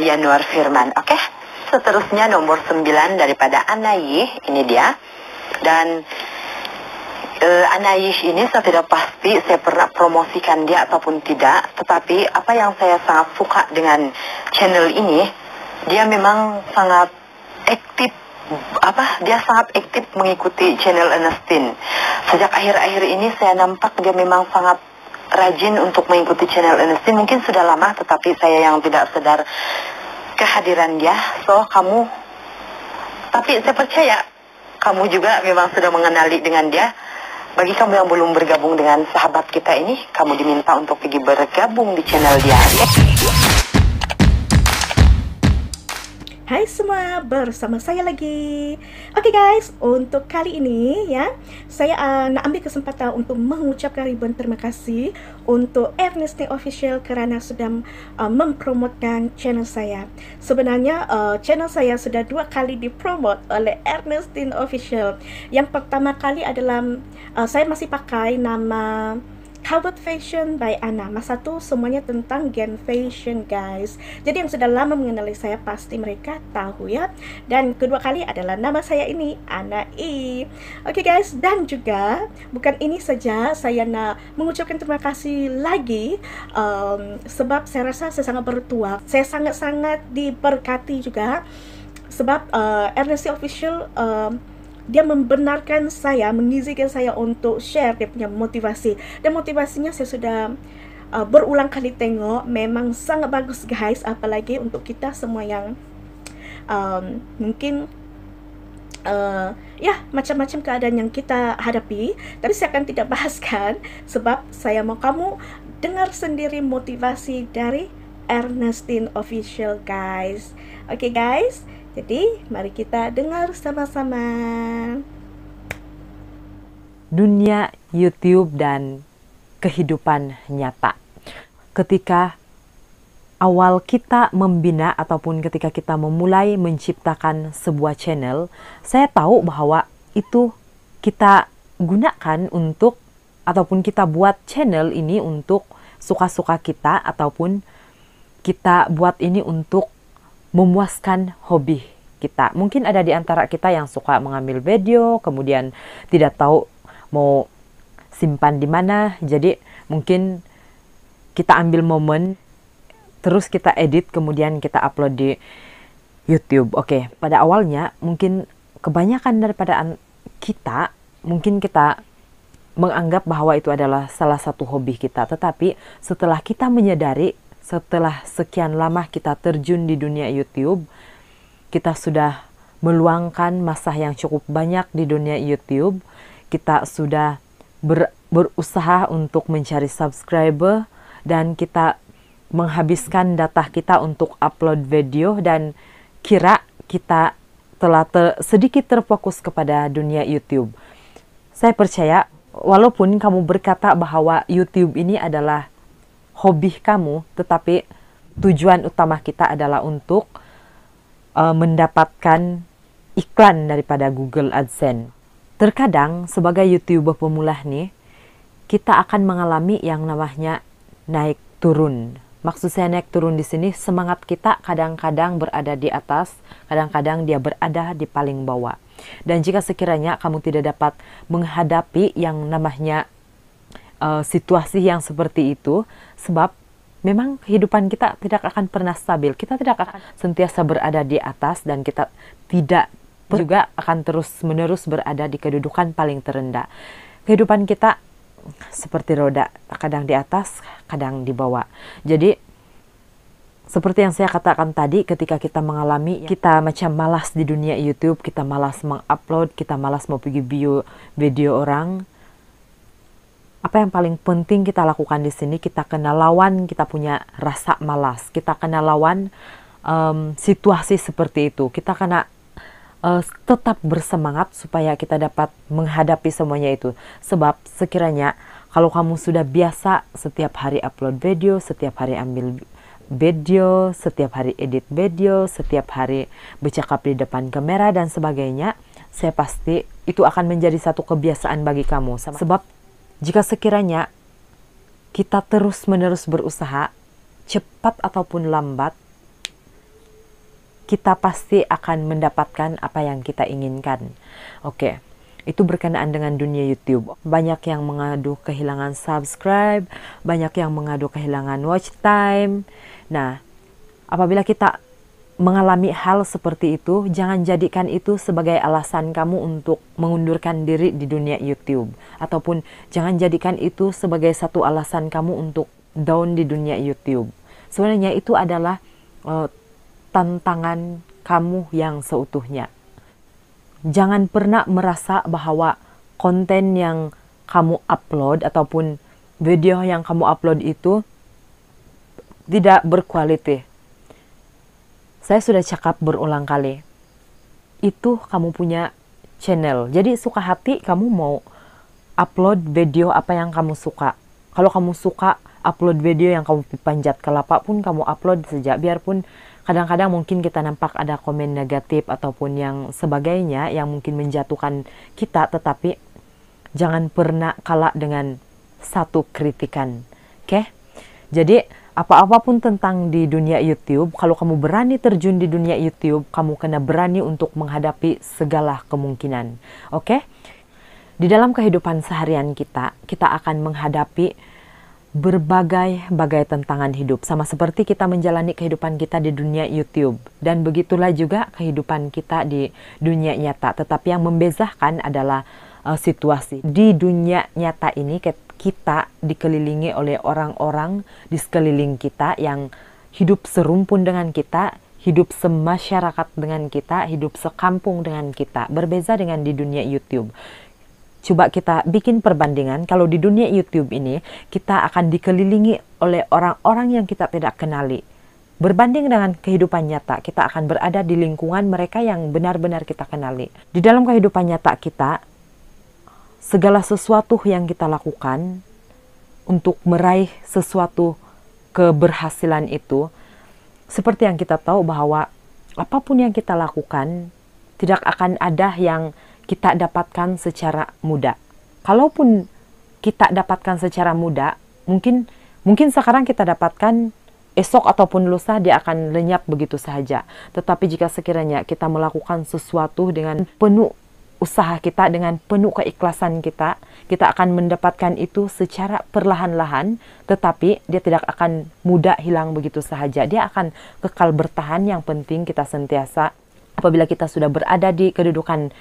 Yanuar Firman. Oke, seterusnya nomor 9 daripada Anayih, ini dia. Dan Anayih ini saya tidak pasti saya pernah promosikan dia ataupun tidak, tetapi apa yang saya sangat suka dengan channel ini, dia memang sangat aktif. Dia sangat aktif mengikuti channel Ernestine. Sejak akhir-akhir ini saya nampak dia memang sangat rajin untuk mengikuti channel Ernestine. Mungkin sudah lama, tetapi saya yang tidak sadar kehadiran dia. Tapi saya percaya kamu juga memang sudah mengenali dengan dia. Bagi kamu yang belum bergabung dengan sahabat kita ini, kamu diminta untuk pergi bergabung di channel dia. Hai semua, bersama saya lagi. Oke guys, untuk kali ini ya, saya nak ambil kesempatan untuk mengucapkan ribuan terima kasih untuk Ernestine Official kerana sudah mempromotkan channel saya. Sebenarnya channel saya sudah 2 kali dipromot oleh Ernestine Official. Yang pertama kali adalah saya masih pakai nama Calvert Fashion by Anna. Masa tu semuanya tentang gen fashion guys. Jadi yang sudah lama mengenali saya pasti mereka tahu ya. Dan kedua kali adalah nama saya ini, Anna E. Oke guys, dan juga bukan ini saja, saya nak mengucapkan terima kasih lagi sebab saya rasa saya sangat bertuah. Saya sangat-sangat diberkati juga sebab Ernestine Official dia membenarkan saya, mengizinkan saya untuk share dia punya motivasi. Dan motivasinya saya sudah berulang kali tengok, memang sangat bagus guys. Apalagi untuk kita semua yang mungkin ya macam-macam keadaan yang kita hadapi. Tapi saya akan tidak bahaskan sebab saya mau kamu dengar sendiri motivasi dari Ernestine Official guys. Oke guys, jadi mari kita dengar sama-sama. Dunia YouTube dan kehidupan nyata. Ketika awal kita membina ataupun ketika kita memulai menciptakan sebuah channel, saya tahu bahwa itu kita gunakan untuk ataupun kita buat channel ini untuk suka-suka kita ataupun kita buat ini untuk memuaskan hobi kita. Mungkin ada di antara kita yang suka mengambil video, kemudian tidak tahu mau simpan di mana. Jadi mungkin kita ambil momen, terus kita edit, kemudian kita upload di YouTube. Oke, pada awalnya mungkin kebanyakan daripada kita, mungkin kita menganggap bahwa itu adalah salah satu hobi kita. Tetapi setelah kita menyadari, setelah sekian lama kita terjun di dunia YouTube, kita sudah meluangkan masa yang cukup banyak di dunia YouTube. Kita sudah berusaha untuk mencari subscriber dan kita menghabiskan data kita untuk upload video dan kira kita telah sedikit terfokus kepada dunia YouTube. Saya percaya walaupun kamu berkata bahwa YouTube ini adalah hobi kamu, tetapi tujuan utama kita adalah untuk mendapatkan iklan daripada Google AdSense. Terkadang sebagai YouTuber pemula nih, kita akan mengalami yang namanya naik turun. Maksud saya naik turun di sini, semangat kita kadang-kadang berada di atas, kadang-kadang dia berada di paling bawah. Dan jika sekiranya kamu tidak dapat menghadapi yang namanya situasi yang seperti itu, sebab memang kehidupan kita tidak akan pernah stabil. Kita tidak akan sentiasa berada di atas dan kita tidak juga akan terus-menerus berada di kedudukan paling terendah. Kehidupan kita seperti roda, kadang di atas, kadang di bawah. Jadi seperti yang saya katakan tadi, ketika kita mengalami, kita macam malas di dunia YouTube, kita malas mengupload, kita malas mau pergi video orang. Apa yang paling penting kita lakukan di sini, kita kena lawan kita punya rasa malas. Kita kena lawan situasi seperti itu. Kita kena tetap bersemangat supaya kita dapat menghadapi semuanya itu. Sebab sekiranya kalau kamu sudah biasa setiap hari upload video, setiap hari ambil video, setiap hari edit video, setiap hari bercakap di depan kamera dan sebagainya, saya pasti itu akan menjadi satu kebiasaan bagi kamu. Sebab jika sekiranya kita terus-menerus berusaha, cepat ataupun lambat, kita pasti akan mendapatkan apa yang kita inginkan. Oke, itu berkenaan dengan dunia YouTube. Banyak yang mengadu kehilangan subscribe, banyak yang mengadu kehilangan watch time. Nah, apabila kita mengalami hal seperti itu, jangan jadikan itu sebagai alasan kamu untuk mengundurkan diri di dunia YouTube. Ataupun jangan jadikan itu sebagai satu alasan kamu untuk down di dunia YouTube. Sebenarnya itu adalah tantangan kamu yang seutuhnya. Jangan pernah merasa bahwa konten yang kamu upload ataupun video yang kamu upload itu tidak berkualitas. Saya sudah cakap berulang kali, itu kamu punya channel. Jadi suka hati kamu mau upload video apa yang kamu suka. Kalau kamu suka upload video yang kamu panjat kelapa pun kamu upload saja. Biarpun kadang-kadang mungkin kita nampak ada komen negatif ataupun yang sebagainya yang mungkin menjatuhkan kita. Tetapi jangan pernah kalah dengan satu kritikan. Oke? Jadi apa-apapun tentang di dunia YouTube, kalau kamu berani terjun di dunia YouTube, kamu kena berani untuk menghadapi segala kemungkinan. Oke? Di dalam kehidupan seharian kita akan menghadapi berbagai tantangan hidup. Sama seperti kita menjalani kehidupan kita di dunia YouTube. Dan begitulah juga kehidupan kita di dunia nyata. Tetapi yang membedakan adalah situasi. Di dunia nyata ini kita dikelilingi oleh orang-orang di sekeliling kita yang hidup serumpun dengan kita, hidup semasyarakat dengan kita, hidup sekampung dengan kita. Berbeda dengan di dunia YouTube. Coba kita bikin perbandingan, kalau di dunia YouTube ini kita akan dikelilingi oleh orang-orang yang kita tidak kenali. Berbanding dengan kehidupan nyata, kita akan berada di lingkungan mereka yang benar-benar kita kenali. Di dalam kehidupan nyata kita, segala sesuatu yang kita lakukan untuk meraih sesuatu keberhasilan itu, seperti yang kita tahu bahwa apapun yang kita lakukan tidak akan ada yang kita dapatkan secara mudah. Kalaupun kita dapatkan secara mudah, mungkin sekarang kita dapatkan, esok ataupun lusa dia akan lenyap begitu saja. Tetapi jika sekiranya kita melakukan sesuatu dengan penuh usaha kita, dengan penuh keikhlasan kita akan mendapatkan itu secara perlahan-lahan, tetapi dia tidak akan mudah hilang begitu saja. Dia akan kekal bertahan. Yang penting kita sentiasa, apabila kita sudah berada di kedudukan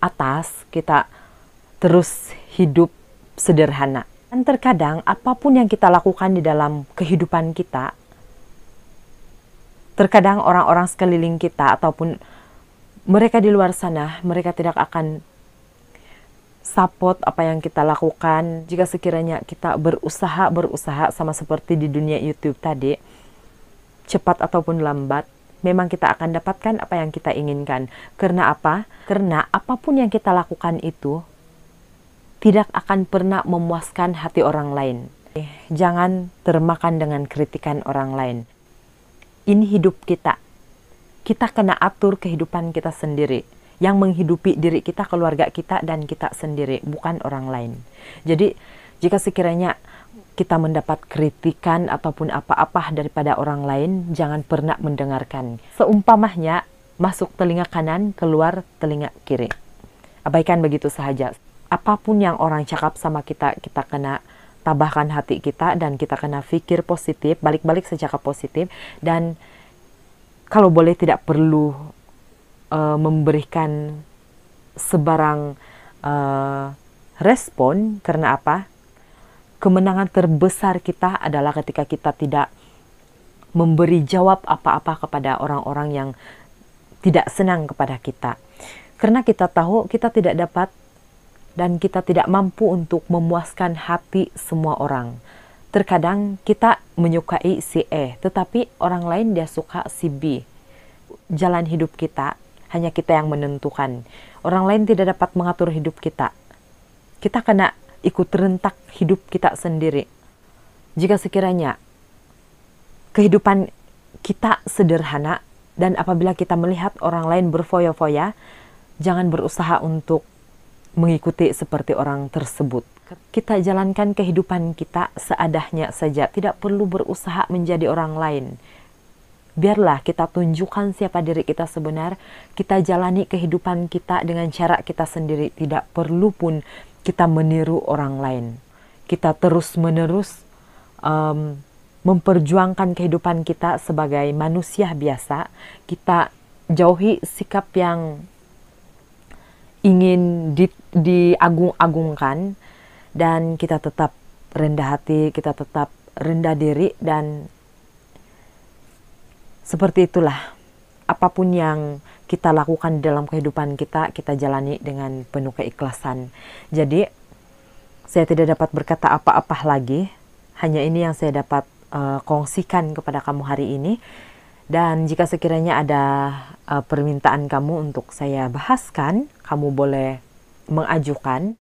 atas, kita terus hidup sederhana. Dan terkadang apapun yang kita lakukan di dalam kehidupan kita, terkadang orang-orang sekeliling kita ataupun mereka di luar sana, mereka tidak akan support apa yang kita lakukan. Jika sekiranya kita berusaha sama seperti di dunia YouTube tadi, cepat ataupun lambat, memang kita akan dapatkan apa yang kita inginkan. Karena apa? Karena apapun yang kita lakukan itu tidak akan pernah memuaskan hati orang lain. Jangan termakan dengan kritikan orang lain. Ini hidup kita. Kita kena atur kehidupan kita sendiri. Yang menghidupi diri kita, keluarga kita, dan kita sendiri, bukan orang lain. Jadi, jika sekiranya kita mendapat kritikan ataupun apa-apa daripada orang lain, jangan pernah mendengarkan. Seumpamanya, masuk telinga kanan, keluar telinga kiri. Abaikan begitu sahaja. Apapun yang orang cakap sama kita, kita kena tabahkan hati kita, dan kita kena pikir positif, balik-balik secakap positif, dan kalau boleh tidak perlu memberikan sebarang respon. Karena apa? Kemenangan terbesar kita adalah ketika kita tidak memberi jawab apa-apa kepada orang-orang yang tidak senang kepada kita. Karena kita tahu kita tidak dapat dan kita tidak mampu untuk memuaskan hati semua orang. Terkadang kita menyukai si E, tetapi orang lain dia suka si B. Jalan hidup kita hanya kita yang menentukan. Orang lain tidak dapat mengatur hidup kita. Kita kena ikut rentak hidup kita sendiri. Jika sekiranya kehidupan kita sederhana, dan apabila kita melihat orang lain berfoya-foya, jangan berusaha untuk mengikuti seperti orang tersebut. Kita jalankan kehidupan kita seadanya saja, tidak perlu berusaha menjadi orang lain. biarlah kita tunjukkan siapa diri kita sebenar, kita jalani kehidupan kita dengan cara kita sendiri, tidak perlu pun kita meniru orang lain. Kita terus-menerus memperjuangkan kehidupan kita sebagai manusia biasa. Kita jauhi sikap yang ingin diagung-agungkan, dan kita tetap rendah hati, kita tetap rendah diri, dan seperti itulah. Apapun yang kita lakukan dalam kehidupan kita, kita jalani dengan penuh keikhlasan. Jadi, saya tidak dapat berkata apa-apa lagi. Hanya ini yang saya dapat kongsikan kepada kamu hari ini. Dan jika sekiranya ada permintaan kamu untuk saya bahaskan, kamu boleh mengajukan.